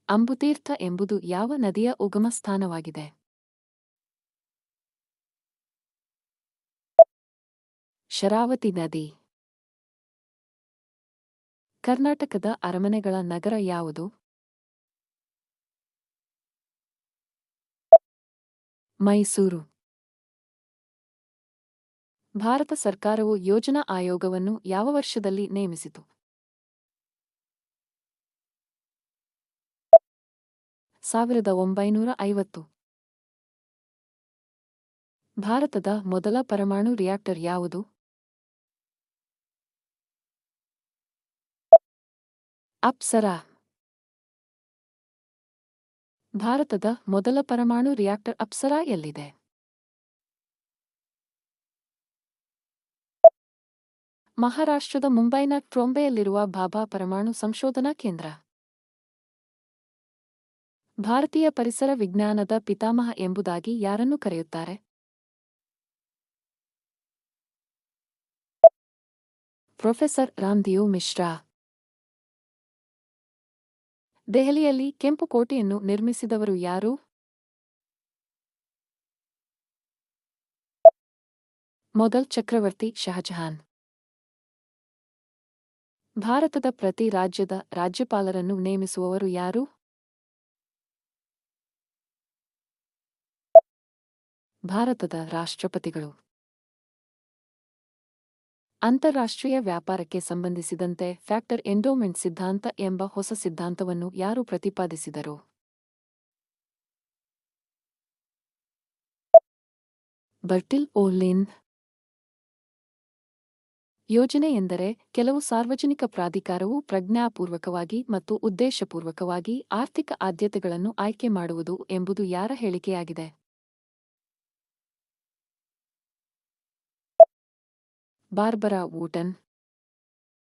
ಅಂಬುತೀರ್ಥ ಎಂಬುದು ಯಾವ ನದಿಯ ಉಗಮ ಸ್ಥಾನವಾಗಿದೆ? ಶರಾವತಿ ನದಿ. ಕರ್ನಾಟಕದ ಅರಮನೆಗಳ ನಗರ ಯಾವುದು? ಮೈಸೂರು. ಭಾರತ ಸರ್ಕಾರವು ಯೋಜನಾ ಆಯೋಗವನ್ನು ಯಾವ ವರ್ಷದಲ್ಲಿ ನೇಮಿಸಿತು? 1950. ಭಾರತದ ಮೊದಲ ಪರಮಾಣು ರಿಯಾಕ್ಟರ್ ಯಾವುದು? ಅಪ್ಸರಾ. ಭಾರತದ ಮೊದಲ ಪರಮಾಣು ರಿಯಾಕ್ಟರ್ ಅಪ್ಸರಾ ಎಲ್ಲಿದೆ? ಮಹಾರಾಷ್ಟ್ರದ ಮುಂಬೈನ ಟ್ರೊಂಬೆಯಲ್ಲಿರುವ ಭಾಭಾ ಪರಮಾಣು ಸಂಶೋಧನಾ ಕೇಂದ್ರ. ಭಾರತೀಯ ಪರಿಸರ ವಿಜ್ಞಾನದ ಪಿತಾಮಹ ಎಂಬುದಾಗಿ ಯಾರನ್ನು ಕರೆಯುತ್ತಾರೆ? ಪ್ರೊಫೆಸರ್ ರಾಮ್ದೇವ್ ಮಿಶ್ರಾ. ದೆಹಲಿಯಲ್ಲಿ ಕೆಂಪು ಕೋಟೆಯನ್ನು ನಿರ್ಮಿಸಿದವರು ಯಾರು? ಮೊಘಲ್ ಚಕ್ರವರ್ತಿ ಶಹಜಹಾನ್. ಭಾರತದ ಪ್ರತಿ ರಾಜ್ಯದ ರಾಜ್ಯಪಾಲರನ್ನು ನೇಮಿಸುವವರು ಯಾರು? ಭಾರತದ ರಾಷ್ಟ್ರಪತಿಗಳು. ಅಂತಾರಾಷ್ಟ್ರೀಯ ವ್ಯಾಪಾರಕ್ಕೆ ಸಂಬಂಧಿಸಿದಂತೆ ಫ್ಯಾಕ್ಟರ್ ಎಂಡೋಮೆಂಟ್ ಸಿದ್ಧಾಂತ ಎಂಬ ಹೊಸ ಸಿದ್ಧಾಂತವನ್ನು ಯಾರು ಪ್ರತಿಪಾದಿಸಿದರು? ಬರ್ಟಿಲ್ ಓಹ್ಲಿನ್. ಯೋಜನೆ ಎಂದರೆ ಕೆಲವು ಸಾರ್ವಜನಿಕ ಪ್ರಾಧಿಕಾರವು ಪ್ರಜ್ಞಾಪೂರ್ವಕವಾಗಿ ಮತ್ತು ಉದ್ದೇಶಪೂರ್ವಕವಾಗಿ ಆರ್ಥಿಕ ಆದ್ಯತೆಗಳನ್ನು ಆಯ್ಕೆ ಮಾಡುವುದು ಎಂಬುದು ಯಾರ ಹೇಳಿಕೆಯಾಗಿದೆ? ಬಾರ್ಬರಾ ವೂಟನ್.